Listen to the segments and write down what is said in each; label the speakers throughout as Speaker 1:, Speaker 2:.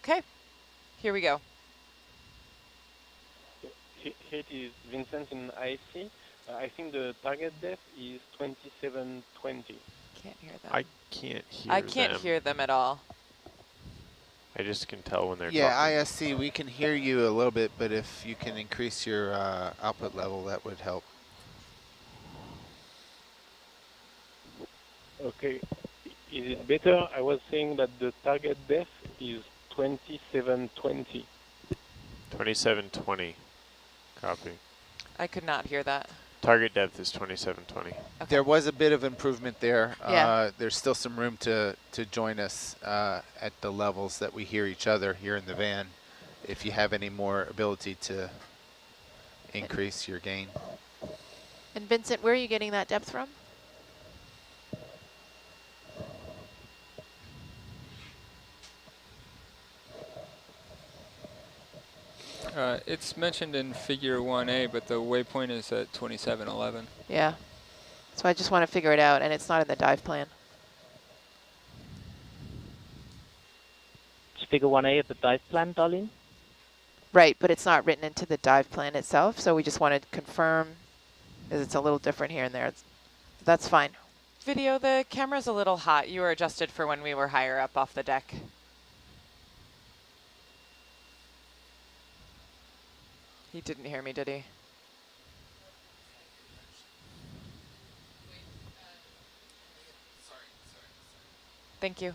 Speaker 1: Okay, here we go.
Speaker 2: Here it is Vincent in IC. I think the target depth is 2720.
Speaker 1: Can't hear them.
Speaker 3: I can't hear
Speaker 1: I can't
Speaker 3: them.
Speaker 1: hear them at all.
Speaker 3: I just can tell when they're
Speaker 4: Yeah,
Speaker 3: talking.
Speaker 4: ISC, we can hear you a little bit, but if you can increase your output level, that would help.
Speaker 2: Okay, is it better? I was saying that the target depth is 2720.
Speaker 3: 2720. Copy.
Speaker 1: I could not hear that.
Speaker 3: Target depth is 2720.
Speaker 1: Okay.
Speaker 4: There was a bit of improvement there.
Speaker 1: Yeah.
Speaker 4: There's still some room to join us at the levels that we hear each other here in the van. If you have any more ability to increase your gain.
Speaker 5: And Vincent, where are you getting that depth from?
Speaker 6: It's mentioned in figure 1A, but the waypoint is at 2711.
Speaker 5: Yeah. So I just want to figure it out, and it's not in the dive plan.
Speaker 7: It's figure 1A of the dive plan, Darlene?
Speaker 5: Right, but it's not written into the dive plan itself, so we just want to confirm, because it's a little different here and there. That's fine.
Speaker 1: Video, the camera's a little hot. You were adjusted for when we were higher up off the deck. He didn't hear me, did he? Thank you.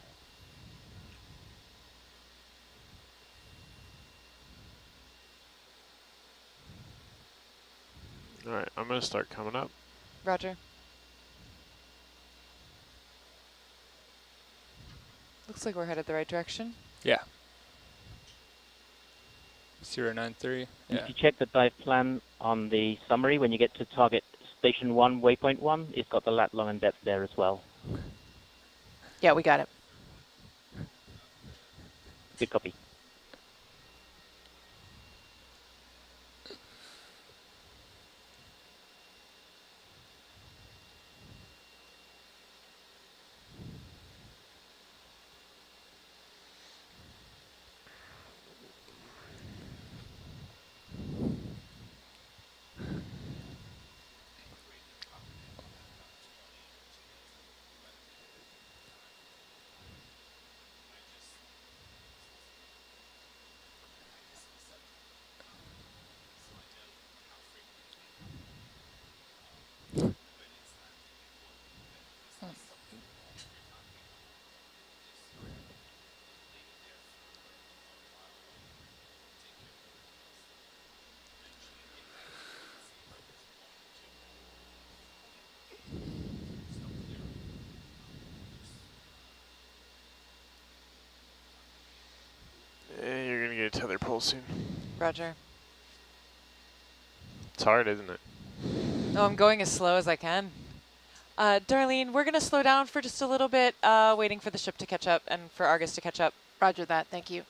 Speaker 3: All right, I'm going to start coming up.
Speaker 1: Roger. Looks like we're headed the right direction.
Speaker 6: Yeah. 093. Yeah.
Speaker 7: If you check the dive plan on the summary, when you get to target station 1, waypoint 1, it's got the lat long and depth there as well.
Speaker 5: Yeah, we got it.
Speaker 7: Good copy.
Speaker 3: You're going to get a tether pull soon.
Speaker 1: Roger.
Speaker 3: It's hard, isn't it?
Speaker 1: No, I'm going as slow as I can. Darlene, we're going to slow down for just a little bit, waiting for the ship to catch up and for Argus to catch up.
Speaker 5: Roger that. Thank you.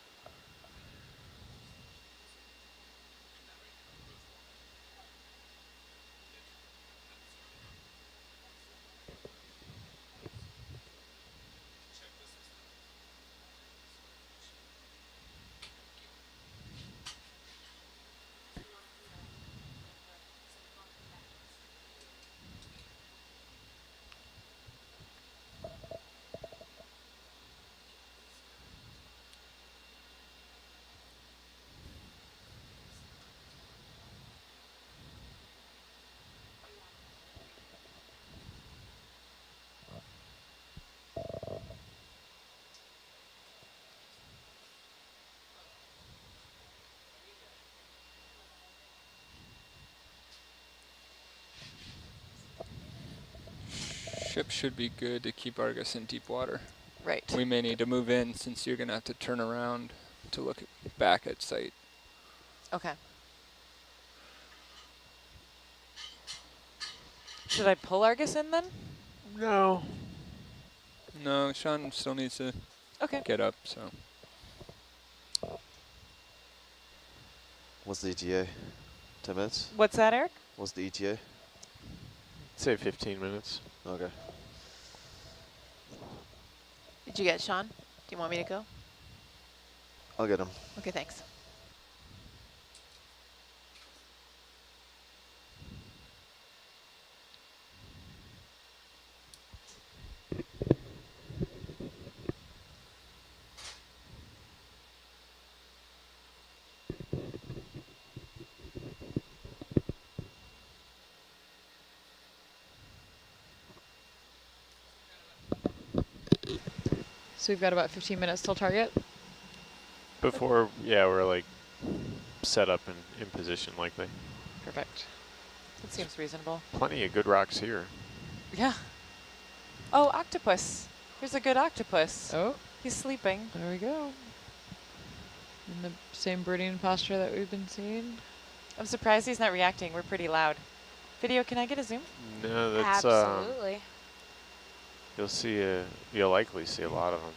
Speaker 6: Ship should be good to keep Argus in deep water.
Speaker 1: Right.
Speaker 6: We may need to move in since you're going to have to turn around to look back at sight.
Speaker 1: Okay. Should I pull Argus in then?
Speaker 3: No.
Speaker 6: No, Sean still needs to get up, so.
Speaker 8: What's the ETA? 10 minutes?
Speaker 1: What's that, Eric?
Speaker 8: What's the ETA?
Speaker 3: Say 15 minutes.
Speaker 8: Okay.
Speaker 5: Did you get Sean? Do you want me to go?
Speaker 8: I'll get him.
Speaker 5: Okay, thanks.
Speaker 9: So we've got about 15 minutes till target.
Speaker 3: Before, yeah, we're like set up in position likely.
Speaker 9: Perfect.
Speaker 1: That seems reasonable.
Speaker 3: Plenty of good rocks here.
Speaker 1: Yeah. Oh, octopus. Here's a good octopus.
Speaker 9: Oh,
Speaker 1: He's sleeping.
Speaker 9: there we go. In the same brooding posture that we've been seeing.
Speaker 1: I'm surprised he's not reacting. We're pretty loud. Video, can I get a zoom?
Speaker 3: No, that's
Speaker 10: Absolutely.
Speaker 3: you'll likely see a lot of them.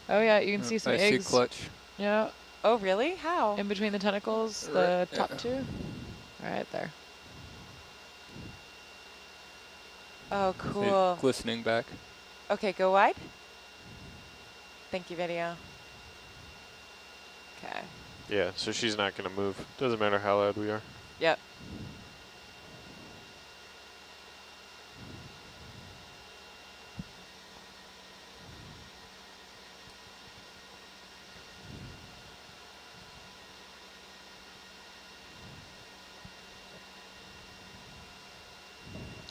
Speaker 9: Oh yeah, you can see some
Speaker 6: I
Speaker 9: eggs.
Speaker 6: see clutch.
Speaker 9: Yeah,
Speaker 1: Oh, really? How?
Speaker 9: in between the tentacles,
Speaker 6: Right,
Speaker 9: the top
Speaker 6: yeah.
Speaker 9: two. Right there.
Speaker 1: Oh,
Speaker 6: See it
Speaker 1: cool.
Speaker 6: glistening back.
Speaker 1: Okay, go wide. Thank you, video. Okay.
Speaker 3: Yeah, so she's not going to move. Doesn't matter how loud we are.
Speaker 1: Yep.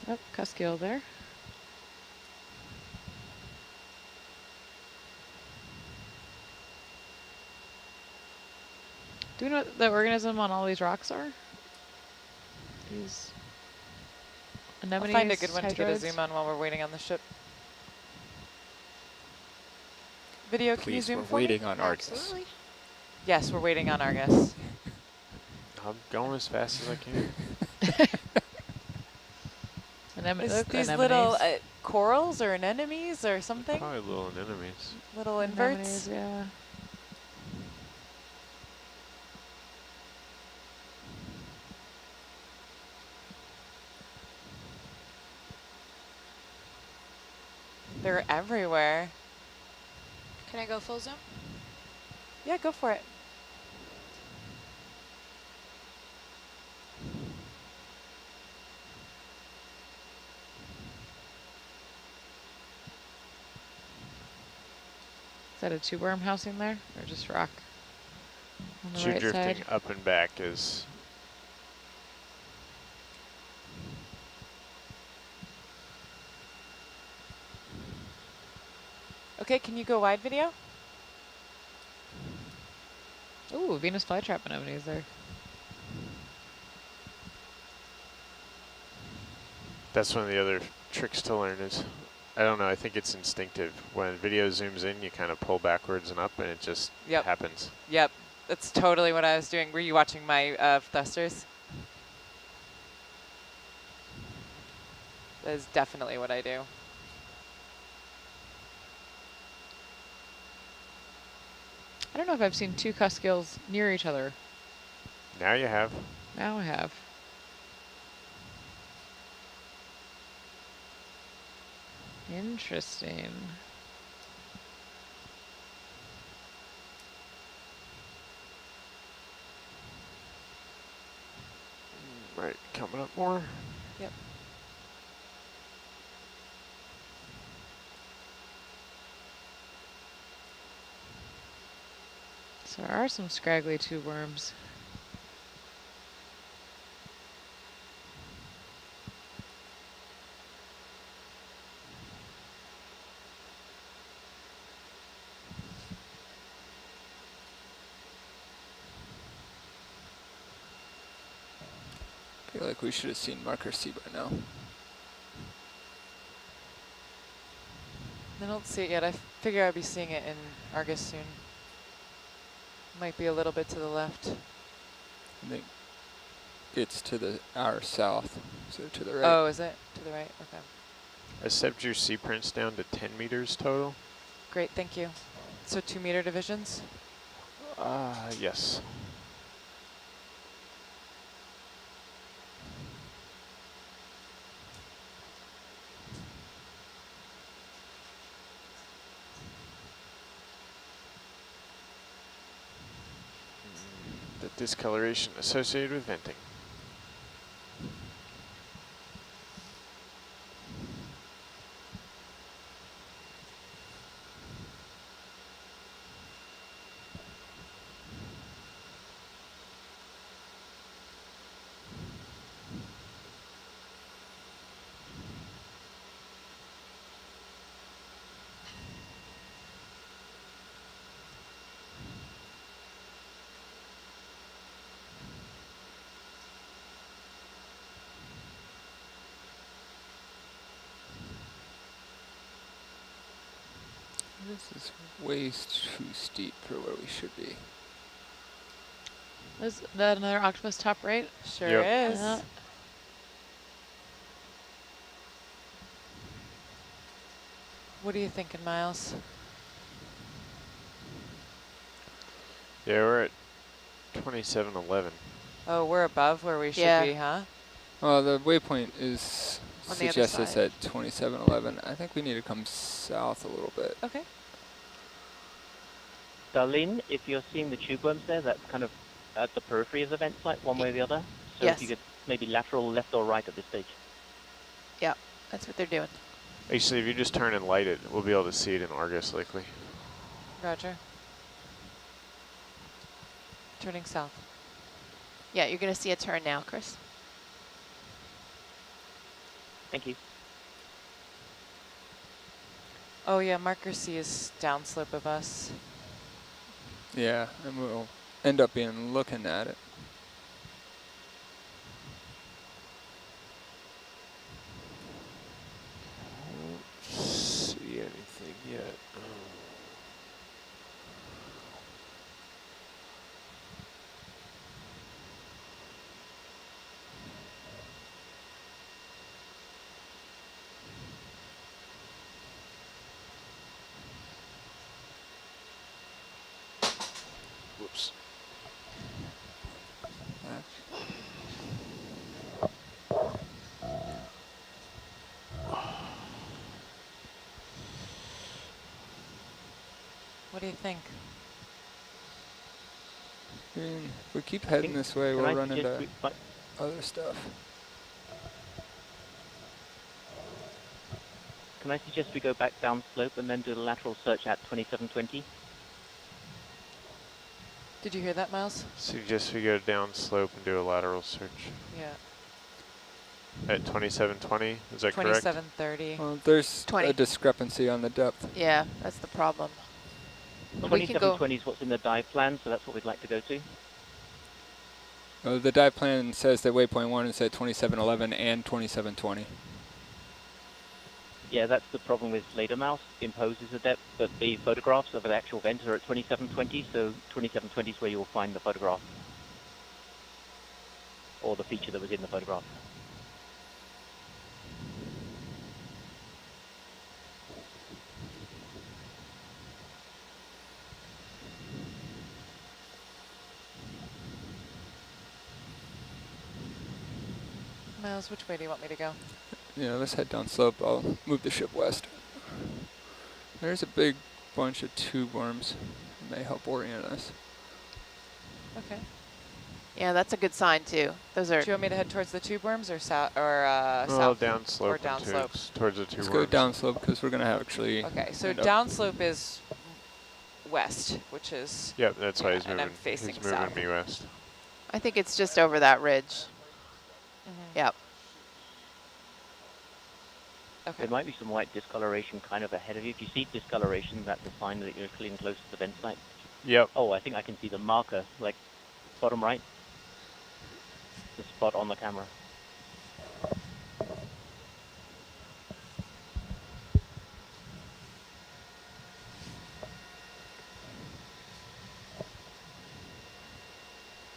Speaker 9: Oh, Cuskill there. Do we know what the organism on all these rocks are? These
Speaker 1: I'll
Speaker 9: anemones,
Speaker 1: find a good one to get a
Speaker 9: hydroids?
Speaker 1: zoom on while we're waiting on the ship. Video, can you
Speaker 6: Please,
Speaker 1: zoom
Speaker 6: we're
Speaker 1: for
Speaker 6: waiting
Speaker 1: me?
Speaker 6: on Argus.
Speaker 10: Absolutely.
Speaker 1: Yes, we're waiting on Argus.
Speaker 3: I'm going as fast as I can.
Speaker 1: Is these little corals or anemones or something?
Speaker 3: Probably little anemones.
Speaker 1: Little inverts?
Speaker 9: Anemones, yeah.
Speaker 1: They're everywhere.
Speaker 10: Can I go full zoom?
Speaker 1: Yeah, go for it.
Speaker 9: Is that a tube worm housing there, or just rock? On the
Speaker 3: Shoe
Speaker 9: right
Speaker 3: drifting
Speaker 9: side.
Speaker 3: up and back is
Speaker 1: Okay, can you go wide, video?
Speaker 9: Ooh, Venus flytrap anemones there.
Speaker 3: that's one of the other tricks to learn is, I don't know, I think it's instinctive. When video zooms in, you kind of pull backwards and up and it just
Speaker 1: Yep.
Speaker 3: happens.
Speaker 1: Yep, that's totally what I was doing. Were you watching my thrusters? That is definitely what I do.
Speaker 9: I don't know if I've seen two Cuskills near each other.
Speaker 3: Now you have.
Speaker 9: Now I have. Interesting.
Speaker 3: Right, coming up more.
Speaker 1: Yep.
Speaker 9: So there are some scraggly tube worms.
Speaker 6: I feel like we should have seen marker C by now.
Speaker 1: I don't see it yet. I figure I'd be seeing it in Argus soon. Might be a little bit to the left.
Speaker 6: I think it's to our south, so to the right.
Speaker 1: Oh, is it? To the right? Okay.
Speaker 3: I stepped your C prints down to 10 meters total.
Speaker 1: Great, thank you. So 2 meter divisions?
Speaker 3: Yes. discoloration associated with venting.
Speaker 6: This is way too steep for where we should be.
Speaker 9: Is that another octopus top right?
Speaker 1: Sure
Speaker 3: Yep.
Speaker 1: is.
Speaker 9: Yeah.
Speaker 1: What are you thinking, Miles?
Speaker 3: Yeah, we're at 2711.
Speaker 1: Oh, we're above where we should
Speaker 5: Yeah.
Speaker 1: be, huh?
Speaker 6: Well, the waypoint is
Speaker 5: On the other
Speaker 6: suggests us
Speaker 5: side.
Speaker 6: at 2711. I think we need to come south a little bit.
Speaker 1: Okay.
Speaker 7: Darlene, if you're seeing the tube worms there, that's kind of at the periphery of the vent site, one way or the other. So
Speaker 5: Yes.
Speaker 7: if you could maybe lateral left or right at this stage.
Speaker 5: Yeah, that's what they're doing.
Speaker 3: Actually, if you just turn and light it, we'll be able to see it in Argus likely.
Speaker 1: Roger. Turning south.
Speaker 5: Yeah, you're going to see a turn now, Chris.
Speaker 7: Thank you.
Speaker 1: Oh yeah, marker C is downslope of us.
Speaker 6: Yeah, and we'll end up being looking at it.
Speaker 3: Don't see anything yet. Whoops.
Speaker 1: What do you think?
Speaker 6: I mean, if we keep heading this way,
Speaker 7: Can
Speaker 6: we'll
Speaker 7: I
Speaker 6: run
Speaker 7: suggest
Speaker 6: into other stuff.
Speaker 7: Can I suggest we go back down slope and then do the lateral search at 2720?
Speaker 1: Did you hear that, Miles?
Speaker 3: Suggest we go down slope and do a lateral search.
Speaker 1: Yeah.
Speaker 3: At 2720, is that correct?
Speaker 1: 2730.
Speaker 6: Well, there's
Speaker 5: 20.
Speaker 6: a discrepancy on the depth.
Speaker 5: Yeah, that's the problem. But we can go.
Speaker 7: 2720 is what's in the dive plan, so that's what we'd like to go to.
Speaker 6: The dive plan says that waypoint 1 is at 2711 and 2720.
Speaker 7: Yeah, that's the problem with Later Mouse. Imposes a depth, but the photographs of the actual vent are at 2720, so 2720 is where you'll find the photograph. Or the feature that was in the photograph.
Speaker 1: Miles, which way do you want me to go?
Speaker 6: Yeah, let's head down slope. I'll move the ship west. There's a big bunch of tube worms. It may help orient us.
Speaker 1: Okay.
Speaker 5: Yeah, that's a good sign too. Those are.
Speaker 1: Do you want me to head towards the tube worms or south or
Speaker 3: Well,
Speaker 1: south?
Speaker 3: down slope.
Speaker 1: Or down
Speaker 3: and
Speaker 1: slope.
Speaker 3: tubes, towards the two
Speaker 6: Let's
Speaker 3: worms.
Speaker 6: go down slope because we're going to have actually.
Speaker 1: Okay, so
Speaker 6: end up-
Speaker 1: downslope is west, which is.
Speaker 3: Yep, that's why
Speaker 1: Yeah,
Speaker 3: he's
Speaker 1: and
Speaker 3: moving.
Speaker 1: I'm facing
Speaker 3: he's moving
Speaker 1: south.
Speaker 3: me west.
Speaker 5: I think it's just over that ridge. Yep.
Speaker 1: Okay.
Speaker 7: There might be some white discoloration kind of ahead of you. If you see discoloration, that's a sign that you're clean close to the vent site.
Speaker 3: Yep.
Speaker 7: Oh, I think I can see the marker, like bottom right. The spot on the camera.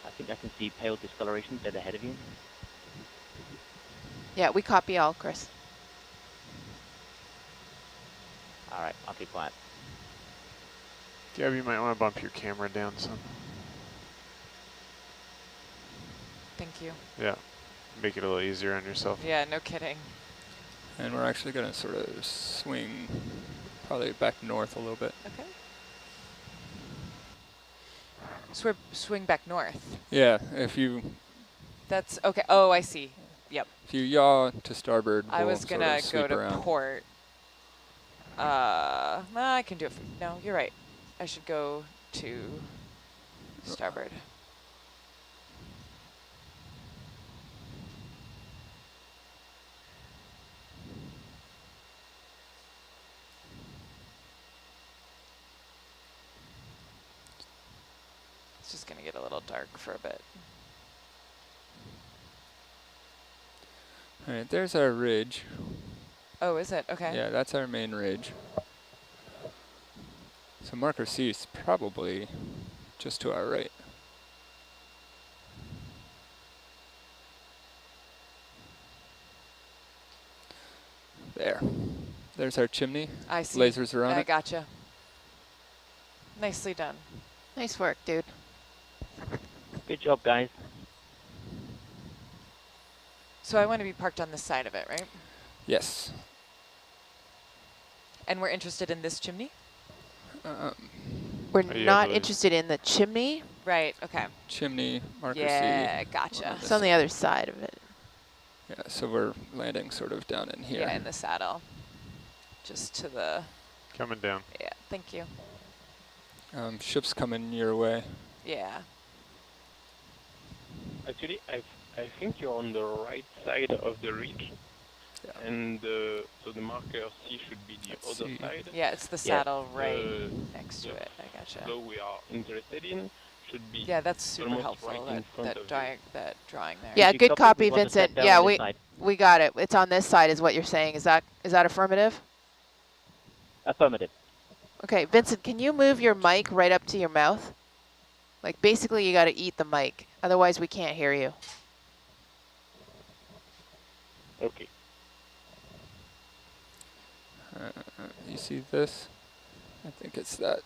Speaker 7: I think I can see pale discoloration dead ahead of you.
Speaker 5: Yeah, we copy all, Chris.
Speaker 7: All right, I'll keep quiet.
Speaker 3: Gab, you might want to bump your camera down some.
Speaker 1: Thank you.
Speaker 3: Yeah. Make it a little easier on yourself.
Speaker 1: Yeah, no kidding.
Speaker 6: And we're actually going to sort of swing probably back north a little bit.
Speaker 1: Okay. swing back north.
Speaker 6: Yeah, if you
Speaker 1: That's okay. Oh, I see. Yep.
Speaker 6: if you yaw to starboard,
Speaker 1: I
Speaker 6: we'll
Speaker 1: was gonna
Speaker 6: sort
Speaker 1: go
Speaker 6: of
Speaker 1: to
Speaker 6: sweep around.
Speaker 1: port. I can do it. No, you're right. I should go to starboard. It's just gonna get a little dark for a bit.
Speaker 6: All right, there's our ridge.
Speaker 1: Oh, is it? Okay.
Speaker 6: Yeah, that's our main ridge. So marker C is probably just to our right. There. There's our chimney.
Speaker 1: I see.
Speaker 6: Lasers are on
Speaker 1: I
Speaker 6: it.
Speaker 1: gotcha. Nicely done.
Speaker 5: Nice work, dude.
Speaker 7: Good job, guys.
Speaker 1: So I want to be parked on this side of it, right?
Speaker 6: Yes.
Speaker 1: And we're interested in this chimney?
Speaker 5: We're
Speaker 3: Are you
Speaker 5: not
Speaker 3: able to-
Speaker 5: interested in the chimney.
Speaker 1: Right, okay.
Speaker 6: Chimney, marker
Speaker 1: Yeah,
Speaker 6: C.
Speaker 1: gotcha.
Speaker 5: It's on the other side of it.
Speaker 6: Yeah, so we're landing sort of down in here.
Speaker 1: Yeah, in the saddle. Just to the,
Speaker 3: Coming down.
Speaker 1: yeah, thank you.
Speaker 6: Ship's coming your way.
Speaker 1: Yeah.
Speaker 2: Actually, I think you're on the right side of the ridge,
Speaker 6: Yeah.
Speaker 2: and so the marker C should be the
Speaker 6: Let's
Speaker 2: other
Speaker 6: see.
Speaker 2: side.
Speaker 1: Yeah, it's the saddle right
Speaker 2: The
Speaker 1: next to
Speaker 2: the
Speaker 1: it. I gotcha.
Speaker 2: flow we are interested in should be
Speaker 1: Yeah, that's super
Speaker 2: almost
Speaker 1: helpful,
Speaker 2: right in front of you.
Speaker 1: that drawing there.
Speaker 5: Yeah,
Speaker 7: If you
Speaker 5: good
Speaker 7: copy,
Speaker 5: copy,
Speaker 7: we want to set
Speaker 5: Vincent.
Speaker 7: down
Speaker 5: Yeah,
Speaker 7: on this side.
Speaker 5: we got it. It's on this side is what you're saying. Is that affirmative?
Speaker 7: Affirmative.
Speaker 5: Okay, Vincent, can you move your mic right up to your mouth? Like basically you got to eat the mic. Otherwise we can't hear you.
Speaker 2: Okay.
Speaker 6: You see this? I think it's that.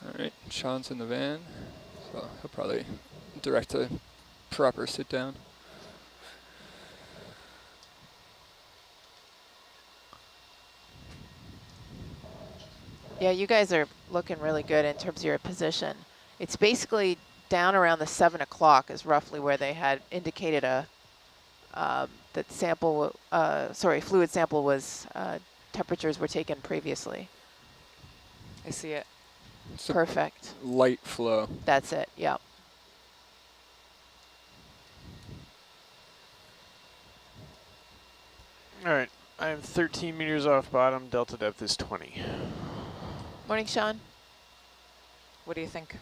Speaker 6: All right, Sean's in the van, so he'll probably direct a proper sit down.
Speaker 5: Yeah, you guys are looking really good in terms of your position. It's basically down around the 7 o'clock is roughly where they had indicated that sample, fluid sample was, temperatures were taken previously.
Speaker 1: I see it.
Speaker 6: It's a
Speaker 5: Perfect.
Speaker 6: light flow.
Speaker 5: That's it, yep.
Speaker 3: All right, I am 13 meters off bottom. Delta depth is 20.
Speaker 5: Morning, Sean.
Speaker 1: What do you think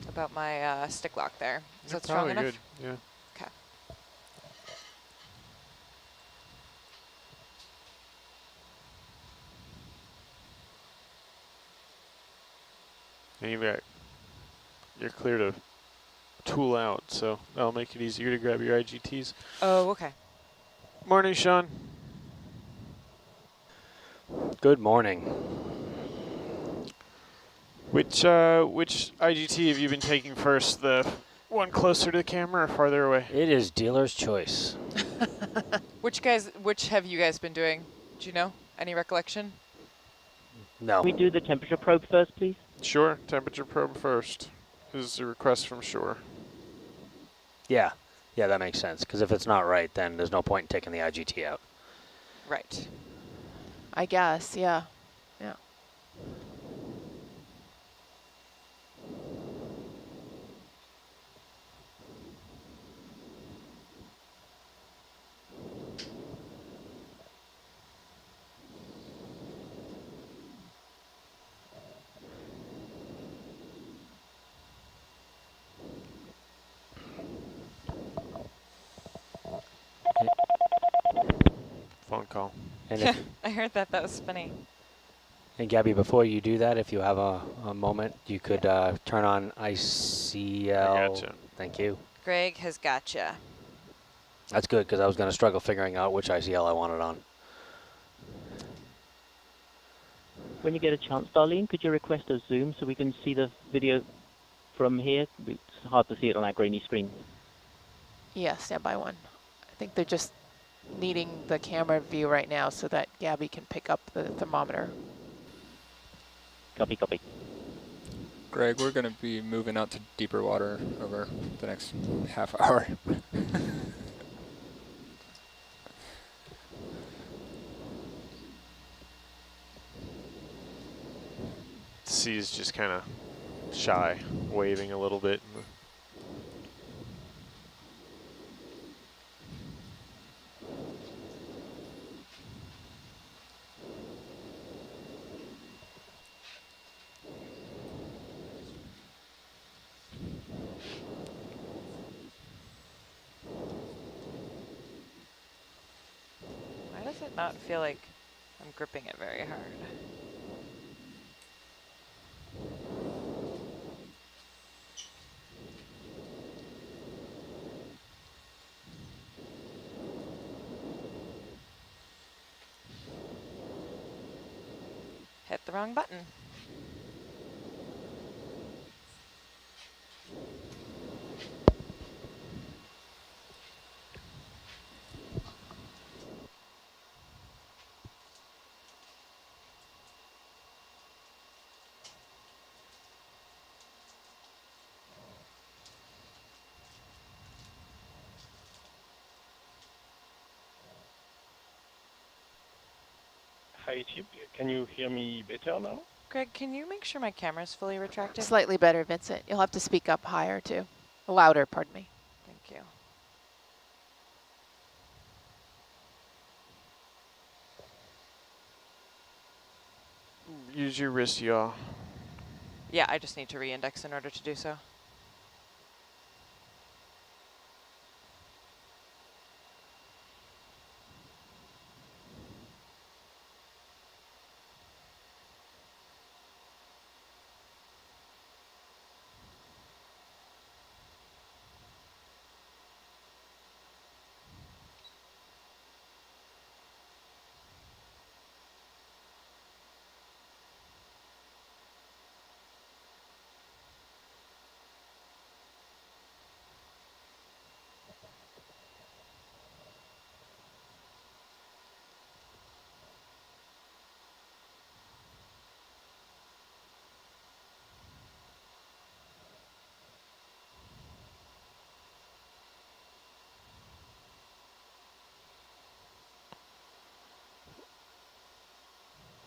Speaker 1: about my stick lock there? Is
Speaker 3: You're
Speaker 1: that strong
Speaker 3: probably
Speaker 1: enough?
Speaker 3: good. Yeah.
Speaker 1: Okay.
Speaker 3: And you're clear to tool out, so that'll make it easier to grab your IGTs.
Speaker 1: Oh, okay.
Speaker 3: Morning, Sean.
Speaker 11: Good morning.
Speaker 3: Which IGT have you been taking first? The one closer to the camera or farther away?
Speaker 11: It is dealer's choice.
Speaker 1: Which have you guys been doing? Do you know? Any recollection?
Speaker 11: No.
Speaker 7: Can we do the temperature probe first, please?
Speaker 3: Sure, temperature probe first. This is a request from shore.
Speaker 11: Yeah, that makes sense. Because if it's not right, then there's no point in taking the IGT out.
Speaker 1: Right.
Speaker 5: I guess, yeah. Yeah.
Speaker 3: Phone call.
Speaker 11: And, if,
Speaker 1: I heard that. That was funny.
Speaker 11: and Gabby, before you do that, if you have a moment, you could turn on ICL.
Speaker 3: I gotcha.
Speaker 11: Thank you.
Speaker 1: Greg has gotcha.
Speaker 11: That's good, because I was going to struggle figuring out which ICL I wanted on.
Speaker 7: When you get a chance, Darlene, could you request a zoom so we can see the video from here? It's hard to see it on our grainy screen.
Speaker 5: Yeah, stand by one. think they're just needing the camera view right now so that Gabby can pick up the thermometer.
Speaker 7: Copy, copy.
Speaker 6: Greg, we're going to be moving out to deeper water over the next half hour.
Speaker 3: The sea's just kind of shy, waving a little bit.
Speaker 1: Why does it not feel like I'm gripping it very hard? Hit the wrong button.
Speaker 2: Hi, Chip. Can you hear me better now?
Speaker 1: Greg, can you make sure my camera's fully retracted?
Speaker 5: Slightly better, Vincent. You'll have to speak up higher too. Louder, pardon me.
Speaker 1: Thank you.
Speaker 3: Use your wrist yaw.
Speaker 1: Yeah, I just need to re-index in order to do so.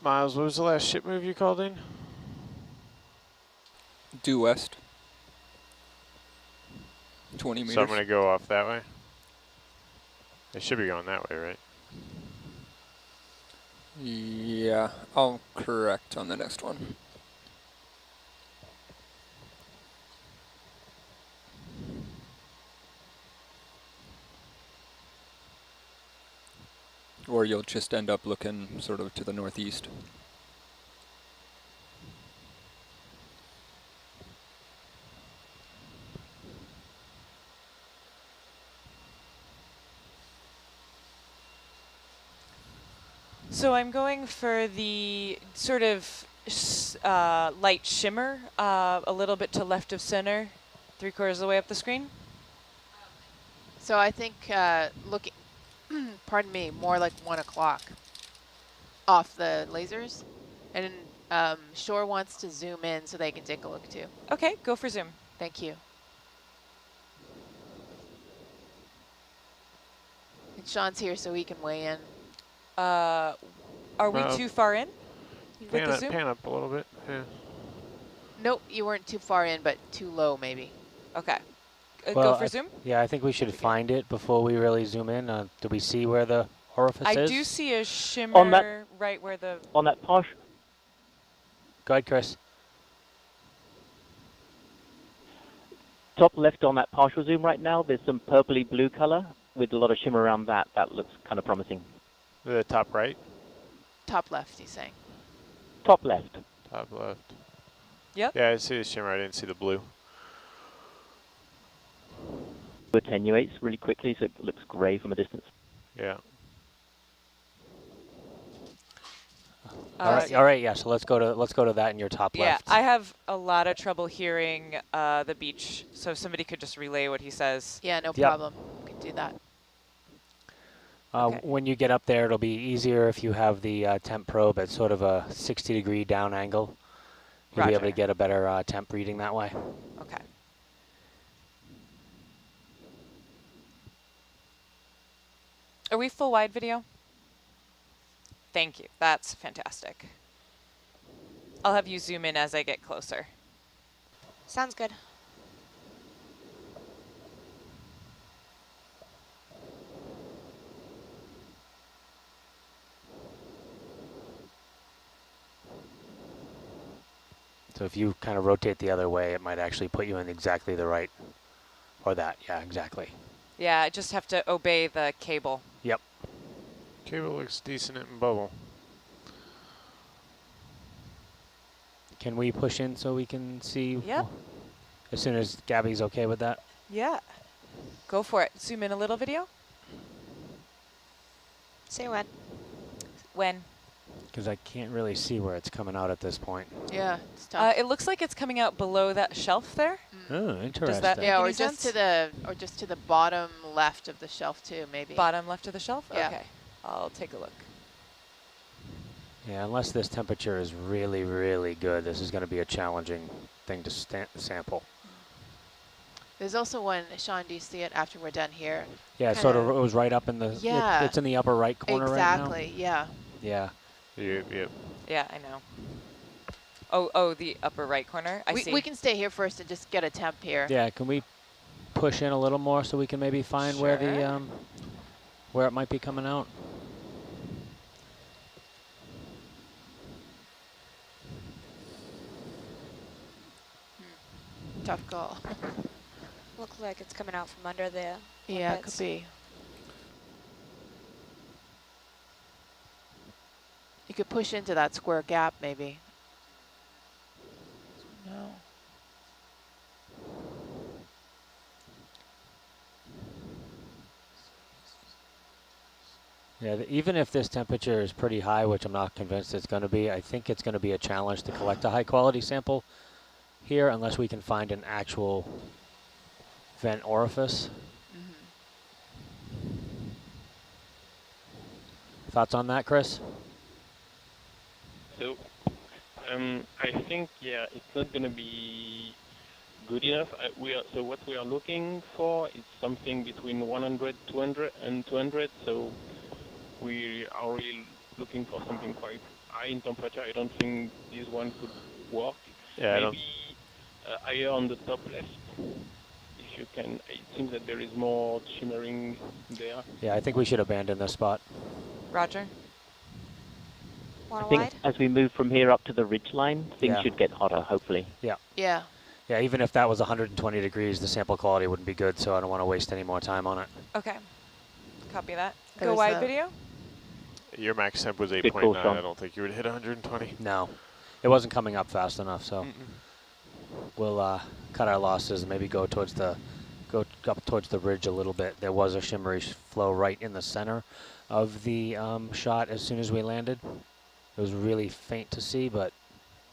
Speaker 3: Miles, what was the last ship move you called in?
Speaker 6: Due west. 20 meters.
Speaker 3: So I'm going to go off that way. It should be going that way, right?
Speaker 6: Yeah, I'll correct on the next one. Or you'll just end up looking sort of to the northeast.
Speaker 1: So I'm going for the sort of light shimmer, a little bit to left of center, 3/4 of the way up the screen.
Speaker 5: So I think looking, pardon me, more like 1 o'clock off the lasers. And Shore wants to zoom in so they can take a look too.
Speaker 1: Okay, go for zoom.
Speaker 5: Thank you. And Sean's here so he can weigh in.
Speaker 1: Are we too far in with the zoom?
Speaker 3: Pan up a little bit, yeah.
Speaker 5: Nope, you weren't too far in, but too low maybe.
Speaker 1: Okay.
Speaker 11: Well,
Speaker 1: go for zoom?
Speaker 11: Yeah, I think we should find it before we really zoom in. Do we see where the orifice is?
Speaker 1: I do see a shimmer right where the...
Speaker 7: On that partial...
Speaker 11: Go ahead, Chris.
Speaker 7: Top left on that partial zoom right now, there's some purpley blue color with a lot of shimmer around that. That looks kind of promising.
Speaker 3: The top right?
Speaker 5: Top left, he's saying.
Speaker 7: Top left.
Speaker 3: Top left.
Speaker 1: Yep.
Speaker 3: Yeah, I see the shimmer. I didn't see the blue.
Speaker 7: Attenuates really quickly, so it looks gray from a distance.
Speaker 3: Yeah.
Speaker 11: All right, yeah. So let's go to that in your top left.
Speaker 1: Yeah, I have a lot of trouble hearing the beach, so if somebody could just relay what he says.
Speaker 5: Yeah, no problem. We can do that.
Speaker 1: Okay.
Speaker 11: When you get up there, it'll be easier if you have the temp probe at sort of a 60-degree down angle. You'll be able to
Speaker 1: Roger.
Speaker 11: get a better temp reading that way.
Speaker 1: Okay. Are we full wide video? Thank you. That's fantastic. I'll have you zoom in as I get closer.
Speaker 10: Sounds good.
Speaker 11: So if you kind of rotate the other way, it might actually put you in exactly the right, or that, yeah, exactly.
Speaker 1: Yeah, I just have to obey the cable.
Speaker 11: Yep.
Speaker 3: Cable looks decent in bubble.
Speaker 11: Can we push in so we can see?
Speaker 1: Yep.
Speaker 11: As soon as Gabby's okay with that?
Speaker 1: Yeah. Go for it. Zoom in a little video.
Speaker 10: Say when.
Speaker 1: When?
Speaker 11: Because I can't really see where it's coming out at this point.
Speaker 5: Yeah, it's tough.
Speaker 1: It looks like it's coming out below that shelf there.
Speaker 11: Oh, interesting.
Speaker 1: Does that make
Speaker 5: Yeah, or
Speaker 1: any
Speaker 5: just
Speaker 1: sense?
Speaker 5: to the bottom left of the shelf too, maybe.
Speaker 1: Bottom left of the shelf?
Speaker 5: Yeah.
Speaker 1: Okay. I'll take a look.
Speaker 11: Yeah, unless this temperature is really, really good, this is going to be a challenging thing to sample.
Speaker 5: There's also one, Sean, do you see it after we're done here?
Speaker 11: Yeah, it sort of, it was right up in the,
Speaker 5: Yeah.
Speaker 11: it's in the upper right corner right now.
Speaker 5: Exactly, yeah.
Speaker 11: Yeah.
Speaker 3: Yep.
Speaker 1: Yeah, I know. Oh, the upper right corner. I see.
Speaker 5: We can stay here first and just get a temp here.
Speaker 11: Yeah, can we push in a little more so we can maybe find where the, where it might be coming out?
Speaker 5: Tough call.
Speaker 10: Looks like it's coming out from under the
Speaker 5: Yeah, it
Speaker 10: lipids.
Speaker 5: could be. You could push into that square gap, maybe. No.
Speaker 11: Yeah, even if this temperature is pretty high, which I'm not convinced it's going to be, I think it's going to be a challenge to collect a high quality sample here unless we can find an actual vent orifice. Thoughts on that, Chris?
Speaker 2: So, I think, yeah, it's not going to be good enough. So what we are looking for is something between 100, 200, and 200. So we are really looking for something quite high in temperature. I don't think this one could work.
Speaker 3: Yeah,
Speaker 2: maybe higher on the top left. If you can, it seems that there is more shimmering there.
Speaker 11: Yeah, I think we should abandon this spot.
Speaker 1: Roger.
Speaker 10: One
Speaker 7: I think
Speaker 10: wide?
Speaker 7: as we move from here up to the ridge line, things
Speaker 11: Yeah.
Speaker 7: should get hotter, hopefully.
Speaker 11: Yeah.
Speaker 5: Yeah.
Speaker 11: Yeah, even if that was 120 degrees, the sample quality wouldn't be good, so I don't want to waste any more time on it.
Speaker 1: Okay. Copy that.
Speaker 5: There
Speaker 1: Go
Speaker 5: was
Speaker 1: wide
Speaker 5: a-
Speaker 1: video.
Speaker 3: Your max temp was
Speaker 7: Good
Speaker 3: 8.9.
Speaker 7: call, Sean.
Speaker 3: I don't think you would hit 120.
Speaker 11: No, it wasn't coming up fast enough, so we'll cut our losses and maybe go towards the up towards the ridge a little bit. There was a shimmery flow right in the center of the shot as soon as we landed. It was really faint to see, but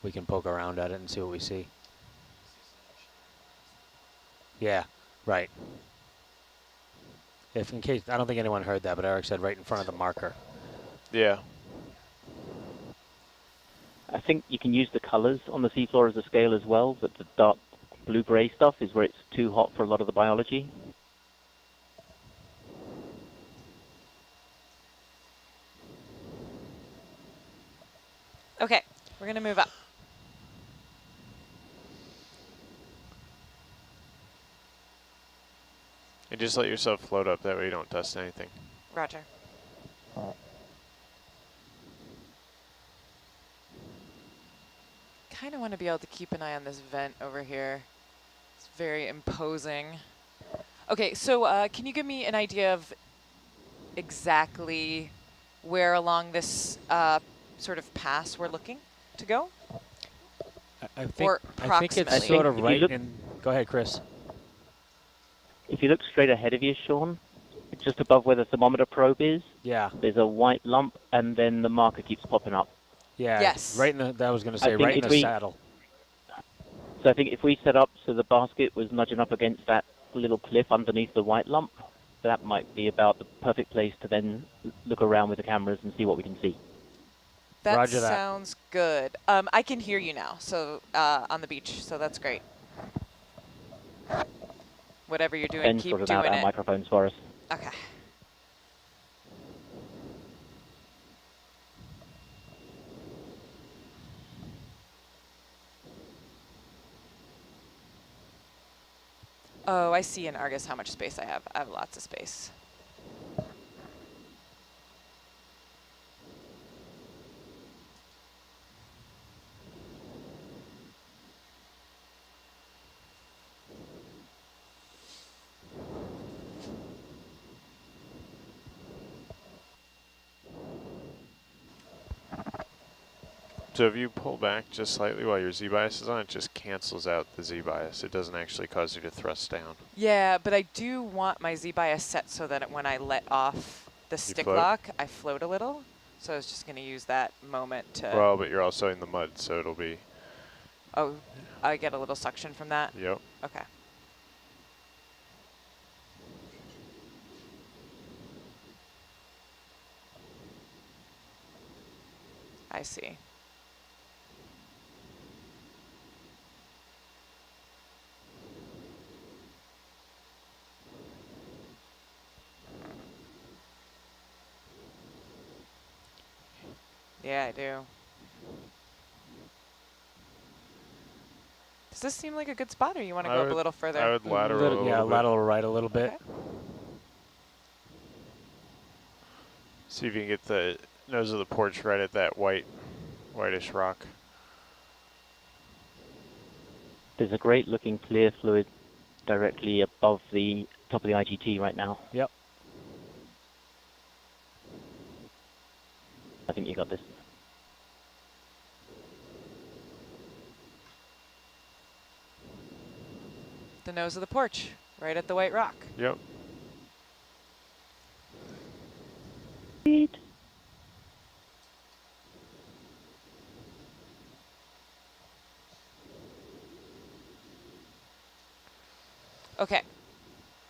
Speaker 11: we can poke around at it and see what we see. Yeah, right. If in case, I don't think anyone heard that, but Eric said right in front of the marker.
Speaker 3: Yeah.
Speaker 7: I think you can use the colors on the seafloor as a scale as well, but the dark blue-gray stuff is where it's too hot for a lot of the biology.
Speaker 1: Okay, we're gonna move up.
Speaker 3: And just let yourself float up. That way you don't dust anything.
Speaker 1: Roger. Kind of want to be able to keep an eye on this vent over here. It's very imposing. Okay, so can you give me an idea of exactly where along this sort of pass we're looking to go?
Speaker 11: I think
Speaker 1: Or
Speaker 11: I think it's
Speaker 1: approximately.
Speaker 11: sort of
Speaker 7: If you
Speaker 11: right
Speaker 7: look-
Speaker 11: in. Go ahead, Chris.
Speaker 7: If you look straight ahead of you, Sean, just above where the thermometer probe is,
Speaker 11: Yeah,
Speaker 7: there's a white lump, and then the marker keeps popping up.
Speaker 11: yeah.
Speaker 1: Yes.
Speaker 11: Right in the. That was going to say
Speaker 7: think
Speaker 11: right in
Speaker 7: if
Speaker 11: the
Speaker 7: we-
Speaker 11: saddle.
Speaker 7: So I think if we set up so the basket was nudging up against that little cliff underneath the white lump, that might be about the perfect place to then look around with the cameras and see what we can see.
Speaker 1: That
Speaker 11: Roger that.
Speaker 1: sounds good. I can hear you now, so on the beach, so that's great. Whatever you're doing,
Speaker 7: Ben
Speaker 1: keep
Speaker 7: sorted out
Speaker 1: doing
Speaker 7: our
Speaker 1: it.
Speaker 7: microphones for us.
Speaker 1: Okay. Oh, I see in Argus how much space I have. I have lots of space.
Speaker 3: So if you pull back just slightly while your Z-bias is on, it just cancels out the Z-bias. It doesn't actually cause you to thrust down.
Speaker 1: Yeah, but I do want my Z-bias set so that when I let off the stick
Speaker 3: float?
Speaker 1: lock, I float a little. So I was just going to use that moment to...
Speaker 3: Well, but you're also in the mud, so it'll be...
Speaker 1: Oh, I get a little suction from that?
Speaker 3: Yep.
Speaker 1: Okay. I see. Yeah, I do. Does this seem like a good spot, or you want to go up a little further?
Speaker 3: I would lateral a little
Speaker 11: yeah,
Speaker 3: bit.
Speaker 11: lateral right a little bit.
Speaker 1: Okay.
Speaker 3: See if you can get the nose of the porch right at that whitish rock.
Speaker 7: There's a great looking clear fluid directly above the top of the IGT right now.
Speaker 11: Yep.
Speaker 7: I think you got this.
Speaker 1: The nose of the porch, right at the white rock.
Speaker 3: Yep.
Speaker 1: Okay.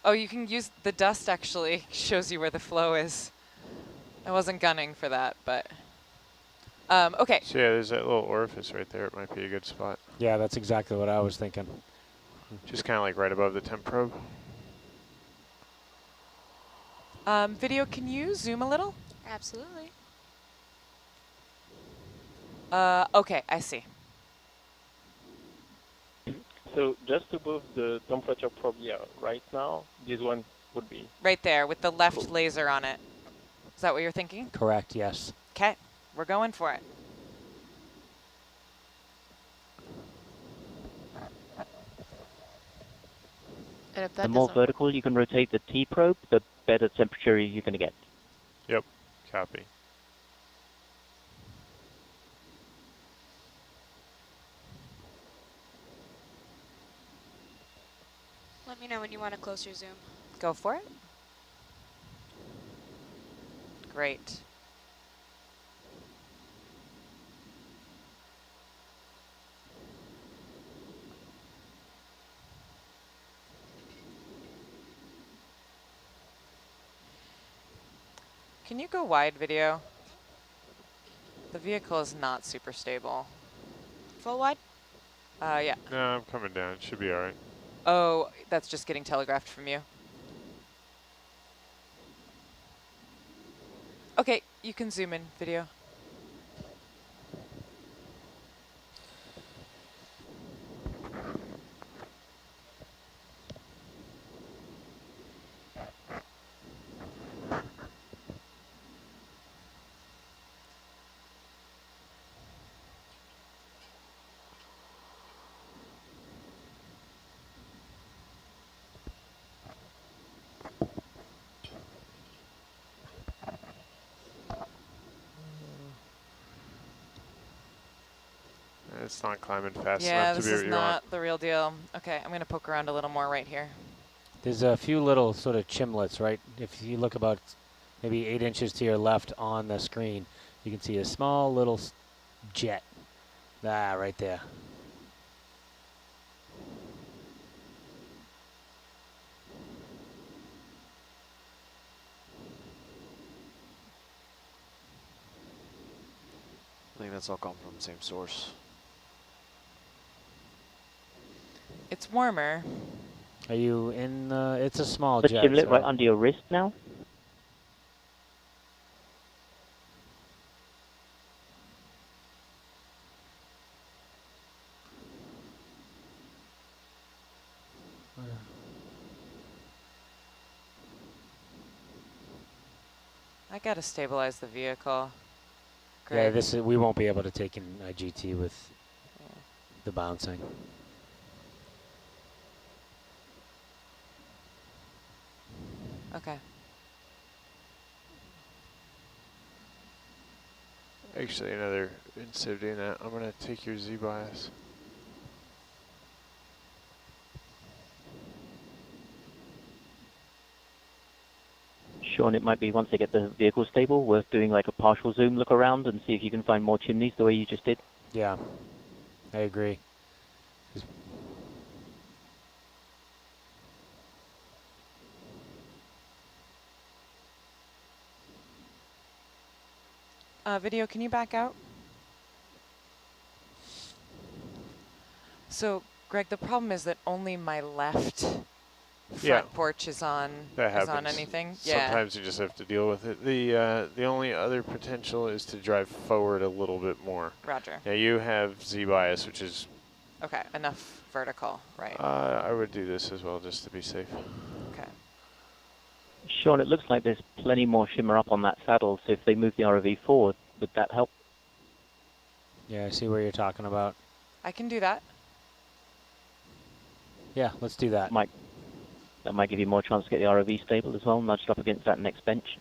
Speaker 1: Oh, you can use the dust actually shows you where the flow is. I wasn't gunning for that, but okay.
Speaker 3: So yeah, there's that little orifice right there. It might be a good spot.
Speaker 11: Yeah, that's exactly what I was thinking.
Speaker 3: Just kind of like right above the temp probe.
Speaker 1: Video, can you zoom a little?
Speaker 10: Absolutely.
Speaker 1: Okay, I see.
Speaker 2: So just to move the temperature probe, yeah, right now, this one would be.
Speaker 1: Right there with the left
Speaker 2: Cool.
Speaker 1: laser on it. Is that what you're thinking?
Speaker 11: Correct, yes.
Speaker 1: Okay, we're going for it.
Speaker 5: And if that
Speaker 7: The more
Speaker 5: doesn't,
Speaker 7: vertical you can rotate the T probe, the better temperature you're going to get.
Speaker 3: Yep. Copy.
Speaker 10: Let me know when you want a closer zoom.
Speaker 1: Go for it. Great. Can you go wide, video? The vehicle is not super stable.
Speaker 10: Full wide?
Speaker 1: Yeah.
Speaker 3: No, I'm coming down. It should be all right.
Speaker 1: Oh, that's just getting telegraphed from you. Okay, you can zoom in, video.
Speaker 3: It's not climbing fast
Speaker 1: Yeah,
Speaker 3: enough to
Speaker 1: this
Speaker 3: be
Speaker 1: is
Speaker 3: what you want.
Speaker 1: not the real deal. Okay, I'm going to poke around a little more right here.
Speaker 11: There's a few little sort of chimlets, right? If you look about maybe 8 inches to your left on the screen, you can see a small little jet. Ah, right there.
Speaker 8: it's all coming from the same source.
Speaker 1: It's warmer.
Speaker 11: Are you in the, it's a small
Speaker 7: But
Speaker 11: jet.
Speaker 7: you lit
Speaker 11: So
Speaker 7: right under your wrist now?
Speaker 1: I gotta stabilize the vehicle.
Speaker 11: yeah,
Speaker 1: Great.
Speaker 11: we won't be able to take in IGT with the bouncing.
Speaker 1: Okay.
Speaker 3: Actually, instead of doing that, I'm going to take your Z-bias.
Speaker 7: Sean, it might be, once they get the vehicle stable, worth doing like a partial zoom look around and see if you can find more chimneys the way you just did.
Speaker 11: Yeah, I agree.
Speaker 1: Video, can you back out? So, Greg, the problem is that only my left front porch is on anything.
Speaker 3: Sometimes you just have to deal with it. The only other potential is to drive forward a little bit more.
Speaker 1: Roger.
Speaker 3: Now you have Z-bias, which is
Speaker 1: okay, enough vertical, right?
Speaker 3: I would do this as well just to be safe.
Speaker 1: Okay.
Speaker 7: Sean, it looks like there's plenty more shimmer up on that saddle, so if they move the ROV forward, would that help?
Speaker 11: Yeah, I see where you're talking about.
Speaker 1: I can do that.
Speaker 11: Yeah, let's do that.
Speaker 7: That might give you more chance to get the ROV stable as well, nudged up against that next bench.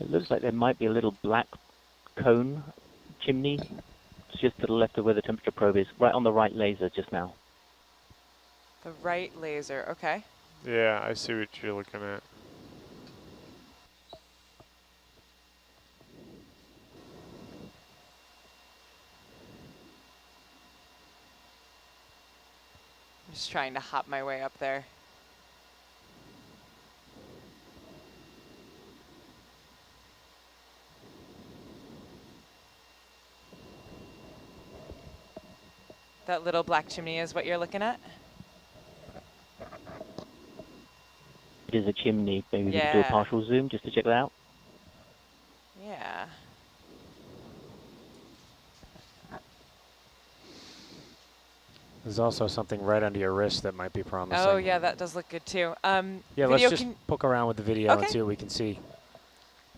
Speaker 7: It looks like there might be a little black cone chimney just to the left of where the temperature probe is, right on the right laser just now.
Speaker 1: The right laser, okay.
Speaker 3: Yeah, I see what you're looking at.
Speaker 1: I'm just trying to hop my way up there. That little black chimney is what you're looking at?
Speaker 7: It is a chimney. Maybe we can do a partial zoom just to check that out.
Speaker 1: Yeah.
Speaker 11: There's also something right under your wrist that might be promising.
Speaker 1: Oh yeah, that does look good too.
Speaker 11: Yeah,
Speaker 1: video,
Speaker 11: let's just poke around with the video and see what we can see.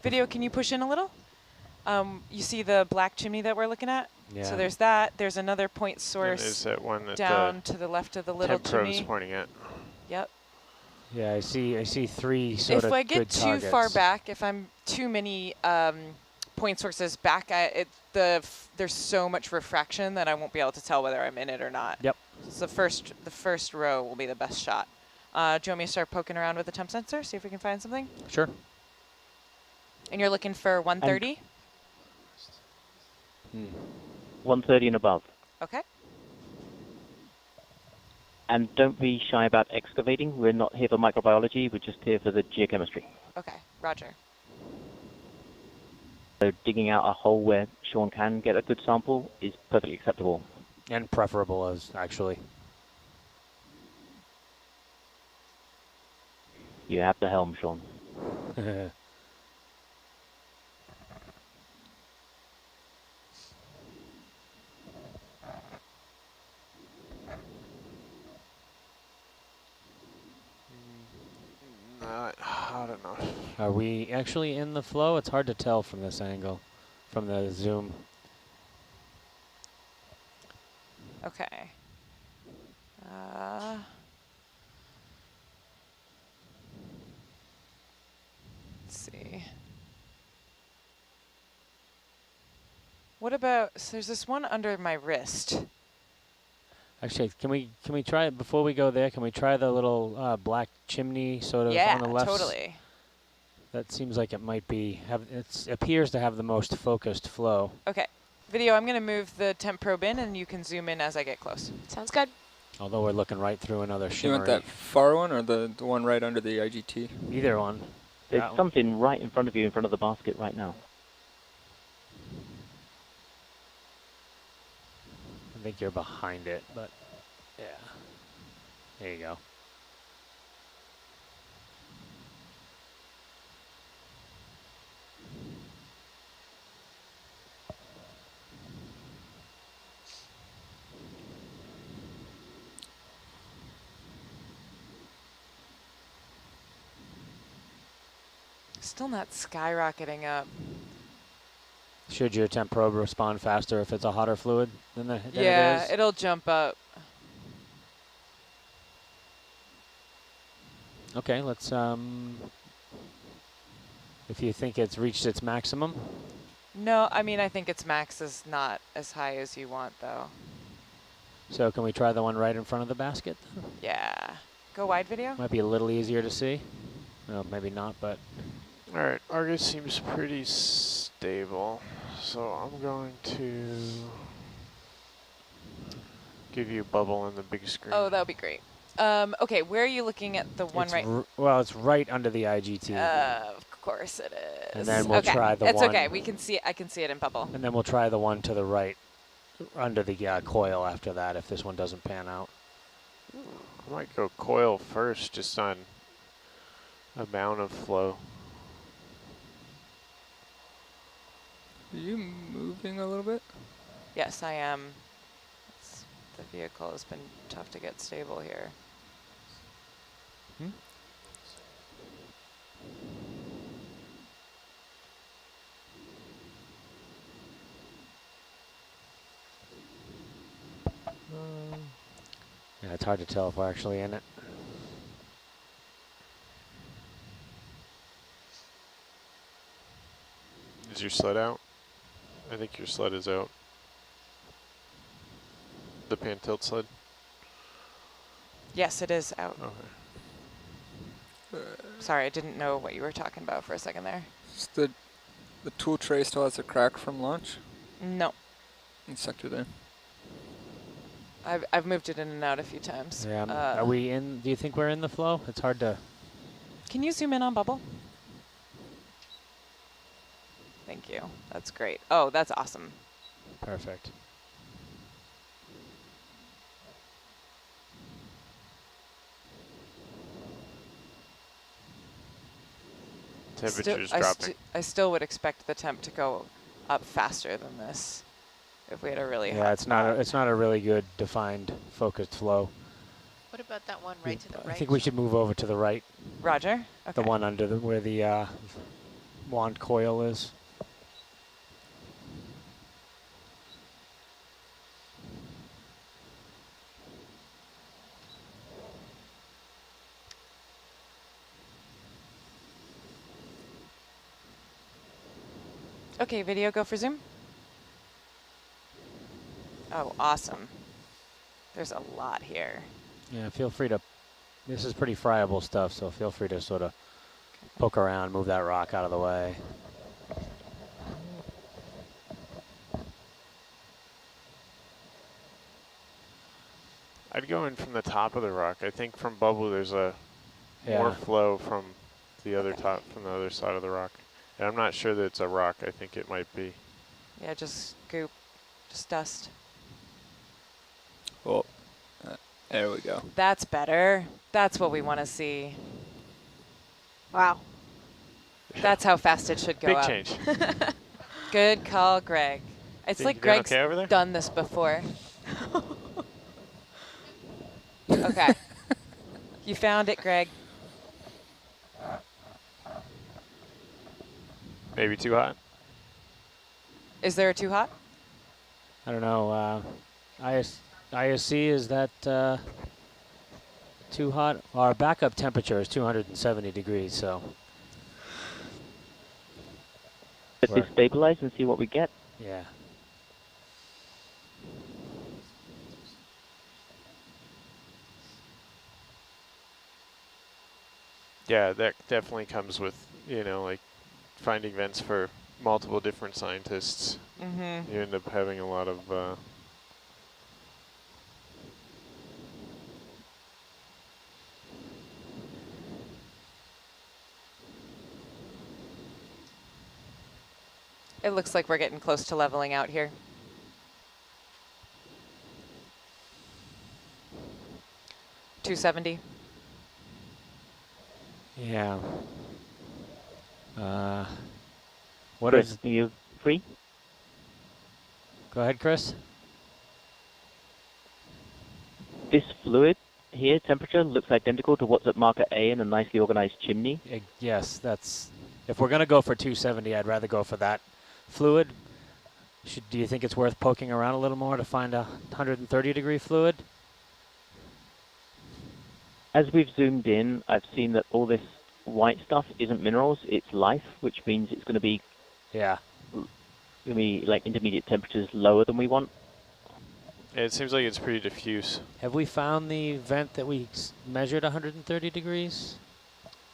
Speaker 1: Video, can you push in a little? You see the black chimney that we're looking at?
Speaker 11: Yeah.
Speaker 1: So there's that. There's another point source
Speaker 3: is that one that
Speaker 1: down to the left of the little chimney.
Speaker 3: Temp probe's pointing at.
Speaker 1: Yep.
Speaker 11: Yeah, I see three sort of
Speaker 1: If I get
Speaker 11: good
Speaker 1: too
Speaker 11: targets.
Speaker 1: far back, if I'm too many point sources back, there's so much refraction that I won't be able to tell whether I'm in it or not.
Speaker 11: Yep.
Speaker 1: So the first row will be the best shot. Do you want me to start poking around with the temp sensor, see if we can find something?
Speaker 11: Sure.
Speaker 1: And you're looking for 130?
Speaker 7: 130 and above.
Speaker 1: Okay.
Speaker 7: And don't be shy about excavating. We're not here for microbiology. We're just here for the geochemistry.
Speaker 1: Okay, roger.
Speaker 7: So digging out a hole where Sean can get a good sample is perfectly acceptable.
Speaker 11: And preferable as actually.
Speaker 7: You have the helm, Sean.
Speaker 3: I don't know.
Speaker 11: Are we actually in the flow? It's hard to tell from this angle, from the zoom.
Speaker 1: Okay. Let's see. What about, so there's this one under my wrist.
Speaker 11: Actually, can we try it before we go there? Can we try the little black chimney sort of
Speaker 1: Yeah,
Speaker 11: on the left?
Speaker 1: totally.
Speaker 11: That seems like it might be it appears to have the most focused flow.
Speaker 1: Okay, video. I'm going to move the temp probe in, and you can zoom in as I get close.
Speaker 10: Sounds good.
Speaker 11: Although we're looking right through another
Speaker 6: You
Speaker 11: shimmery.
Speaker 6: want that far one or the one right under the IGT?
Speaker 11: Either one.
Speaker 7: There's
Speaker 11: That one.
Speaker 7: something right in front of you, in front of the basket right now.
Speaker 11: I think you're behind it, but yeah. There you go.
Speaker 1: Still not skyrocketing up.
Speaker 11: Should your temp probe respond faster if it's a hotter fluid than it
Speaker 1: Yeah,
Speaker 11: is?
Speaker 1: it'll jump up.
Speaker 11: Okay, let's, if you think it's reached its maximum.
Speaker 1: No, I mean, I think its max is not as high as you want, though.
Speaker 11: So can we try the one right in front of the basket?
Speaker 1: Yeah. Go wide video?
Speaker 11: Might be a little easier to see. No, maybe not, but.
Speaker 3: All right, Argus seems pretty stable, so I'm going to give you a bubble on the big screen.
Speaker 1: Oh, that would be great. Okay, where are you looking at the one
Speaker 11: It's
Speaker 1: right?
Speaker 11: well, it's right under the IGT.
Speaker 1: Of course it is.
Speaker 11: And then we'll
Speaker 1: okay.
Speaker 11: try the
Speaker 1: it's
Speaker 11: one.
Speaker 1: It's okay. We can see it. I can see it in bubble.
Speaker 11: And then we'll try the one to the right under the coil after that if this one doesn't pan out.
Speaker 3: I might go coil first, just on amount of flow.
Speaker 6: Are you moving a little bit?
Speaker 1: Yes, I am. The vehicle has been tough to get stable here.
Speaker 11: Yeah, it's hard to tell if we're actually in it.
Speaker 3: Is your sled out? I think your sled is out. The pan tilt sled?
Speaker 1: Yes, it is out.
Speaker 3: Okay.
Speaker 1: Sorry, I didn't know what you were talking about for a second there.
Speaker 6: The tool tray still has a crack from launch?
Speaker 1: No.
Speaker 6: And sucked it in.
Speaker 1: I've moved it in and out a few times.
Speaker 11: Yeah, are we in? Do you think we're in the flow? It's hard to.
Speaker 1: Can you zoom in on bubble? Thank you. That's great. Oh, that's awesome.
Speaker 11: Perfect.
Speaker 3: Temperature's dropping.
Speaker 1: I still would expect the temp to go up faster than this if we had a really hot
Speaker 11: Yeah, it's not.
Speaker 1: spot.
Speaker 11: It's not a really good defined focused flow.
Speaker 5: What about that one right to the right?
Speaker 11: I think we should move over to the right.
Speaker 1: Roger. Okay.
Speaker 11: The one under where the wand coil is.
Speaker 1: Okay, video, go for zoom. Oh, awesome. There's a lot here.
Speaker 11: Yeah, feel free to. This is pretty friable stuff, so feel free to sort of poke around, move that rock out of the way.
Speaker 3: I'd go in from the top of the rock. I think from bubble there's a more flow from the other top, from the other side of the rock. And I'm not sure that it's a rock. I think it might be.
Speaker 1: Yeah, just goop, just dust.
Speaker 6: Well, there we go.
Speaker 1: That's better. That's what we want to see.
Speaker 10: Wow.
Speaker 1: That's how fast it should go
Speaker 3: Big
Speaker 1: up.
Speaker 3: change.
Speaker 1: Good call, Greg. It's
Speaker 3: Think
Speaker 1: like
Speaker 3: you're doing
Speaker 1: Greg's
Speaker 3: okay over there?
Speaker 1: done this before. Okay. You found it, Greg.
Speaker 3: Maybe too hot?
Speaker 1: Is there a too hot?
Speaker 11: I don't know. ISC, is that too hot? Our backup temperature is 270 degrees, so.
Speaker 7: Let's destabilize and see what we get.
Speaker 11: Yeah.
Speaker 3: Yeah, that definitely comes with, you know, like finding vents for multiple different scientists.
Speaker 1: Mm-hmm.
Speaker 3: You end up having a lot of
Speaker 1: It looks like we're getting close to leveling out here. $270.
Speaker 11: Yeah. What
Speaker 7: Chris,
Speaker 11: is?
Speaker 7: are you free?
Speaker 11: Go ahead, Chris.
Speaker 7: This fluid here, temperature, looks identical to what's at marker A in a nicely organized chimney.
Speaker 11: Yes, that's. If we're gonna go for 270, I'd rather go for that fluid. Do you think it's worth poking around a little more to find a 130-degree fluid?
Speaker 7: As we've zoomed in, I've seen that all this white stuff isn't minerals, it's life, which means it's going to be like intermediate temperatures lower than we want.
Speaker 3: it seems like it's pretty diffuse.
Speaker 11: Have we found the vent that we measured 130 degrees?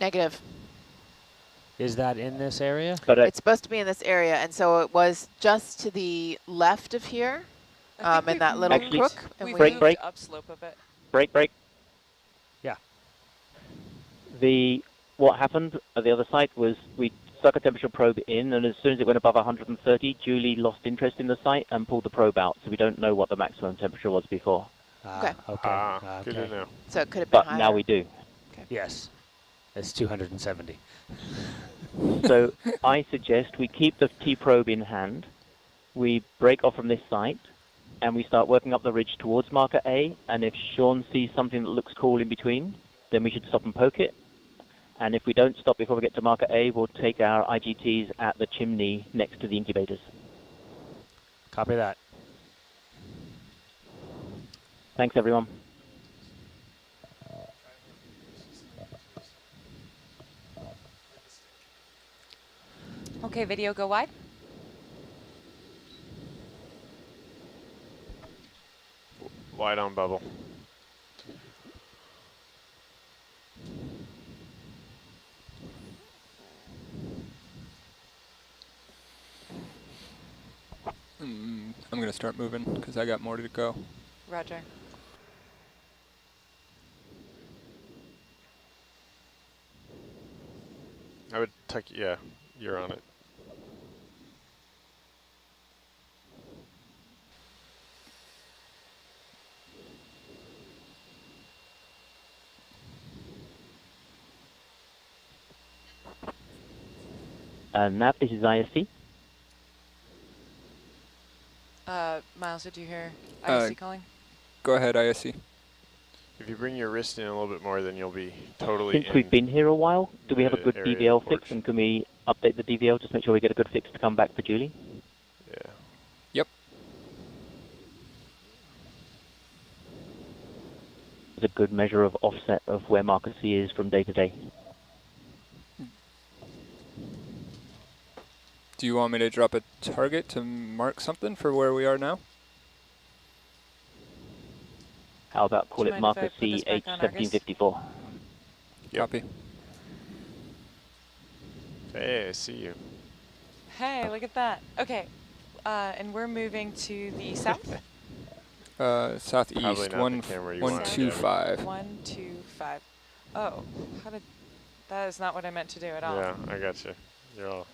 Speaker 5: Negative.
Speaker 11: Is that in this area?
Speaker 7: But
Speaker 5: It's supposed to be in this area, and so it was just to the left of here, in that little crook.
Speaker 1: We
Speaker 7: break.
Speaker 1: moved upslope a bit.
Speaker 7: Break.
Speaker 11: Yeah.
Speaker 7: What happened at the other site was we stuck a temperature probe in, and as soon as it went above 130, Julie lost interest in the site and pulled the probe out, so we don't know what the maximum temperature was before.
Speaker 5: Okay.
Speaker 11: Okay.
Speaker 3: Good to know.
Speaker 5: So it could have been
Speaker 7: But
Speaker 5: higher.
Speaker 7: now we do.
Speaker 5: Okay.
Speaker 11: Yes. It's 270.
Speaker 7: So I suggest we keep the T-probe in hand, we break off from this site, and we start working up the ridge towards marker A, and if Sean sees something that looks cool in between, then we should stop and poke it. And if we don't stop before we get to marker A, we'll take our IGTs at the chimney next to the incubators.
Speaker 11: Copy that.
Speaker 7: Thanks, everyone.
Speaker 1: Okay, video, go wide.
Speaker 3: Wide on bubble.
Speaker 6: I'm going to start moving because I got more to go.
Speaker 1: Roger.
Speaker 3: I would tuck, yeah, you're on it.
Speaker 7: Nav, this is ISC.
Speaker 1: Miles, did you hear ISC calling?
Speaker 6: Go ahead, ISC.
Speaker 3: If you bring your wrist in a little bit more, then you'll be totally
Speaker 7: Since we've been here a while, do we have a good
Speaker 3: area
Speaker 7: DVL
Speaker 3: porch.
Speaker 7: fix, and can we update the DVL, just make sure we get a good fix to come back for Julie?
Speaker 3: Yeah.
Speaker 6: Yep.
Speaker 7: It's a good measure of offset of where marker C is from day to day.
Speaker 6: Do you want me to drop a target to mark something for where we are now?
Speaker 7: How about call
Speaker 1: Do you
Speaker 7: it
Speaker 1: mind if I
Speaker 7: marker
Speaker 1: put
Speaker 7: C
Speaker 1: this back on Argus?
Speaker 7: H1754?
Speaker 3: Yep.
Speaker 6: Copy.
Speaker 3: Hey, I see you.
Speaker 1: Hey, look at that. Okay, and we're moving to the south?
Speaker 6: Southeast,
Speaker 3: Probably not the camera you want.
Speaker 6: 125.
Speaker 1: 125. Oh, that is not what I meant to do at all.
Speaker 3: Yeah, I got you. You're all.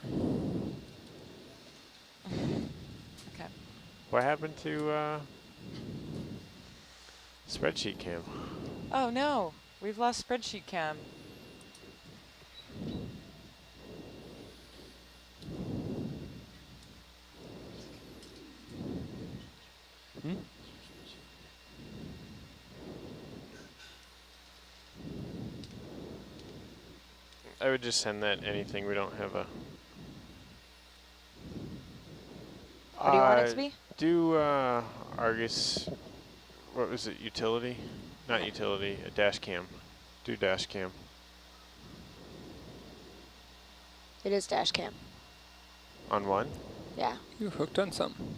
Speaker 1: Okay.
Speaker 3: What happened to spreadsheet cam?
Speaker 1: Oh no, we've lost spreadsheet cam.
Speaker 3: I would just send that anything. We don't have a.
Speaker 1: What do you want it to be?
Speaker 3: Do Argus. What was it? Utility? Not utility. A dash cam. Do dash cam.
Speaker 10: It is dash cam.
Speaker 3: On one?
Speaker 10: Yeah.
Speaker 6: You hooked on something.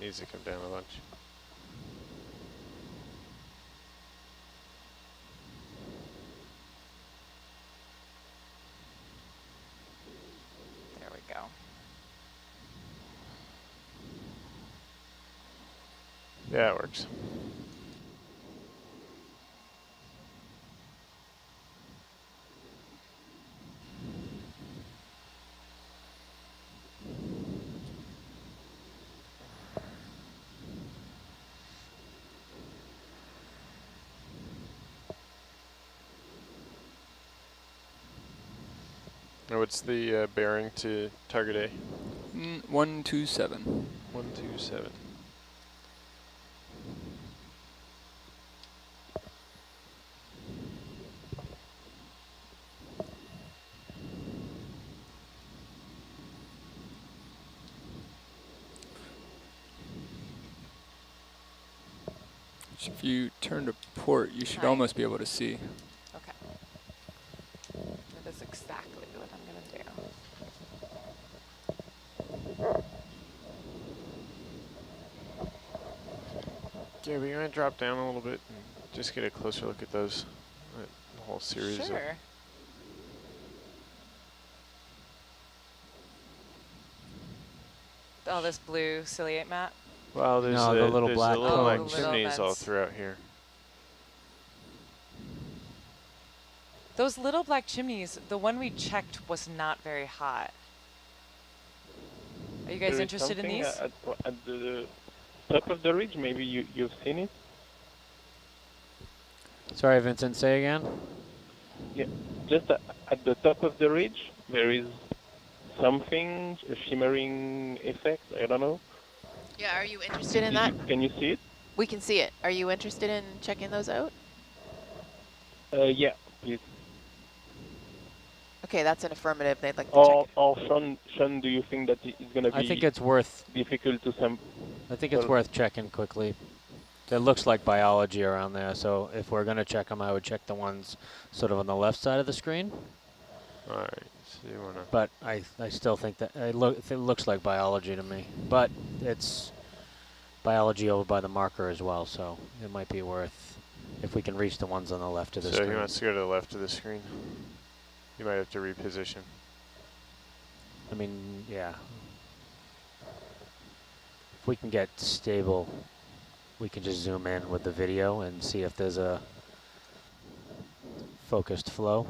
Speaker 3: needs to come down a bunch.
Speaker 5: There we go.
Speaker 3: Yeah, it works. What's the bearing to target A?
Speaker 6: 127.
Speaker 3: 127.
Speaker 6: If you turn to port, you should almost be able to see.
Speaker 5: Okay. That is exactly what I'm going to do.
Speaker 3: Gabby, you want to drop down a little bit and just get a closer look at those, the whole series of.
Speaker 5: Sure. Oh, this blue ciliate mat?
Speaker 3: Well, there's
Speaker 11: No, the little black
Speaker 3: black
Speaker 11: cones.
Speaker 3: chimneys all throughout here.
Speaker 1: Those little black chimneys, the one we checked was not very hot. Are you guys interested in these?
Speaker 2: At the top of the ridge, maybe you've seen it?
Speaker 11: Sorry, Vincent, say again?
Speaker 2: Yeah, just at the top of the ridge, there is something, a shimmering effect, I don't know.
Speaker 5: Yeah, are you interested in that?
Speaker 2: Can you see it?
Speaker 5: We can see it. Are you interested in checking those out?
Speaker 2: Yeah, please.
Speaker 5: Okay, that's an affirmative. They'd like to check it.
Speaker 2: Or Sean, do you think that it's going to be
Speaker 11: I think it's worth
Speaker 2: difficult to some?
Speaker 11: I think it's worth checking quickly. It looks like biology around there, so if we're going to check them, I would check the ones sort of on the left side of the screen.
Speaker 3: All right, so you want to.
Speaker 11: But I still think that it looks like biology to me. But it's biology over by the marker as well, so it might be worth if we can reach the ones on the left of the screen.
Speaker 3: So he wants to go to the left of the screen. You might have to reposition.
Speaker 11: I mean, yeah. If we can get stable, we can just zoom in with the video and see if there's a focused flow.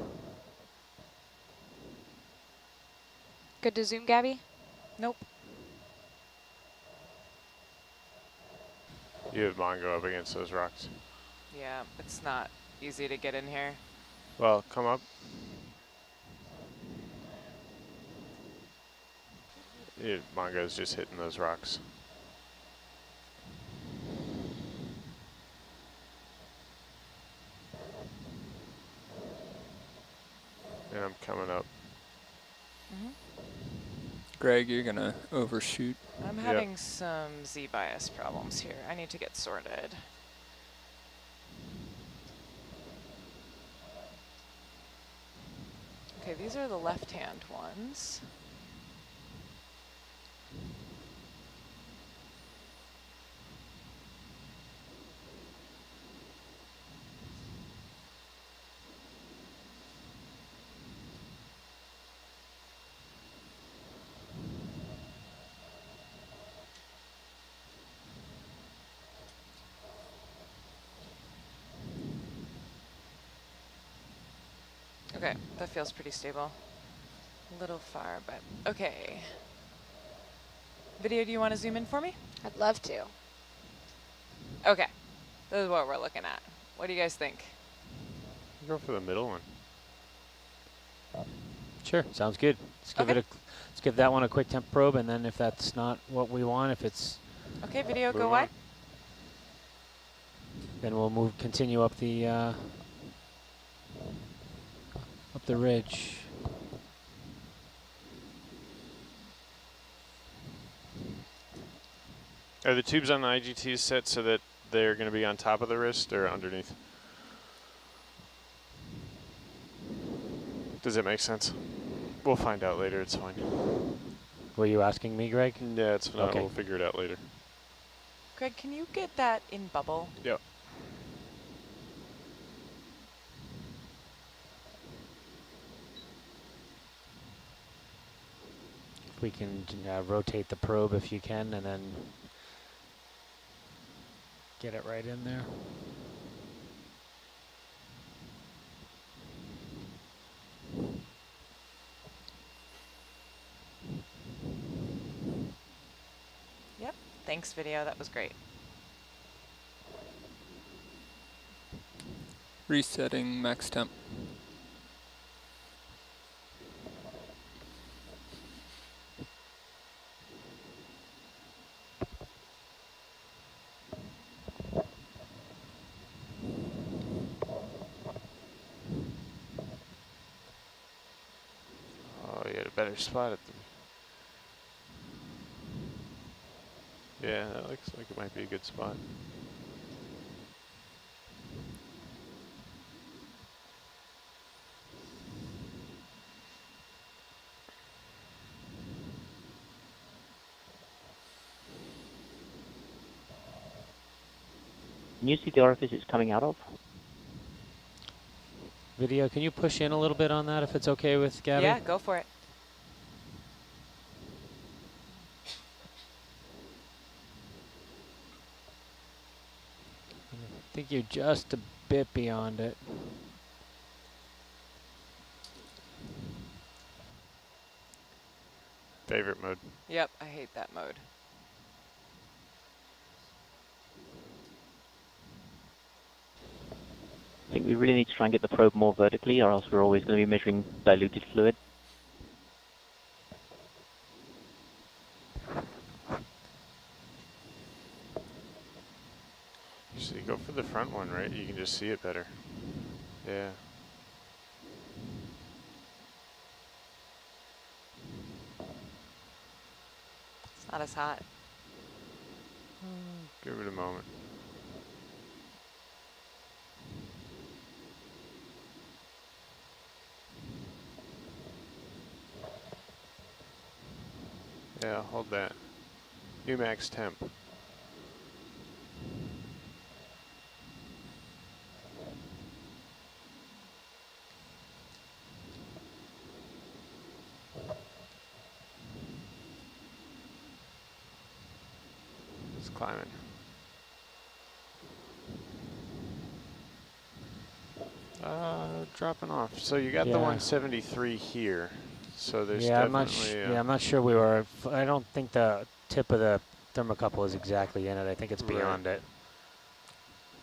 Speaker 10: Good to zoom, Gabby?
Speaker 1: Nope.
Speaker 3: You have Mongo up against those rocks.
Speaker 1: Yeah, it's not easy to get in here.
Speaker 3: Well, come up. Mongo's just hitting those rocks. And I'm coming up.
Speaker 6: Greg, you're going to overshoot.
Speaker 1: I'm having some Z-bias problems here. I need to get sorted. Okay, these are the left-hand ones. Okay, that feels pretty stable. A little far, but okay. Video, do you want to zoom in for me?
Speaker 10: I'd love to.
Speaker 1: Okay, this is what we're looking at. What do you guys think?
Speaker 3: Go for the middle one.
Speaker 11: Sure, sounds good. Let's give that one a quick temp probe, and then if that's not what we want, if it's
Speaker 1: okay, video, go wide.
Speaker 11: Then we'll continue up the ridge.
Speaker 3: Are the tubes on the IGTs set so that they're going to be on top of the wrist or underneath? Does it make sense? We'll find out later, it's fine.
Speaker 11: Were you asking me, Greg?
Speaker 3: Yeah, it's fine.
Speaker 11: Okay.
Speaker 3: We'll figure it out later.
Speaker 1: Greg, can you get that in bubble?
Speaker 3: Yep.
Speaker 11: We can rotate the probe if you can, and then get it right in there.
Speaker 1: Yep. Thanks, video. That was great.
Speaker 6: Resetting max temp.
Speaker 3: Oh, you had a better spot at the... Yeah, that looks like it might be a good spot.
Speaker 7: Can you see the orifice it's coming out of?
Speaker 11: Video, can you push in a little bit on that if it's okay with Gabby?
Speaker 1: Yeah, go for it.
Speaker 11: I think you're just a bit beyond it.
Speaker 3: Favorite mode.
Speaker 1: Yep, I hate that mode.
Speaker 7: I think we really need to try and get the probe more vertically, or else we're always going to be measuring diluted fluid.
Speaker 3: So you go for the front one, right? You can just see it better. Yeah.
Speaker 1: It's not as hot.
Speaker 3: Give it a moment. Yeah, hold that. New max temp. It's climbing. Dropping off. So you got the 173 here. So there's definitely...
Speaker 11: I'm not sure we were... I don't think the tip of the thermocouple is exactly in it. I think it's beyond it.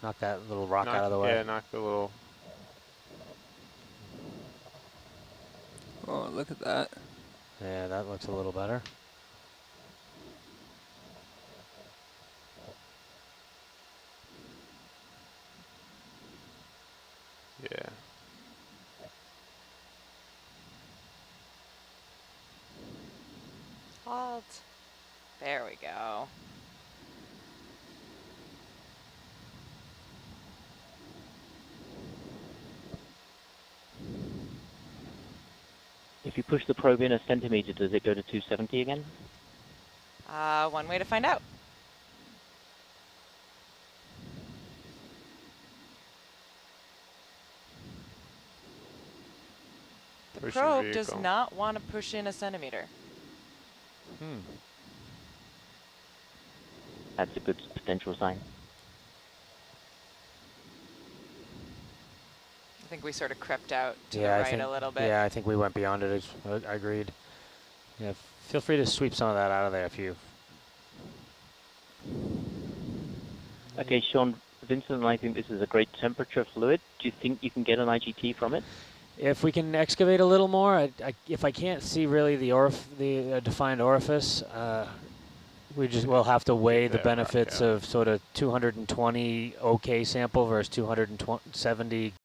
Speaker 11: Knock that little rock out of the way.
Speaker 3: Yeah, knock the little...
Speaker 6: Oh, look at that.
Speaker 11: Yeah, that looks a little better.
Speaker 3: Yeah.
Speaker 1: Halt. There we go.
Speaker 7: If you push the probe in a centimeter, does it go to 270 again?
Speaker 1: One way to find out. The probe does not want to push in a centimeter.
Speaker 7: That's a good potential sign.
Speaker 1: I think we sort of crept out to the
Speaker 11: Yeah,
Speaker 1: right a little bit.
Speaker 11: Yeah, I think we went beyond it. I agreed. Yeah, feel free to sweep some of that out of there if you...
Speaker 7: Okay, Sean, Vincent and I think this is a great temperature fluid. Do you think you can get an IGT from it?
Speaker 11: If we can excavate a little more, if I can't see really the defined orifice, we'll have to weigh the benefits of sort of 220 OK sample versus 270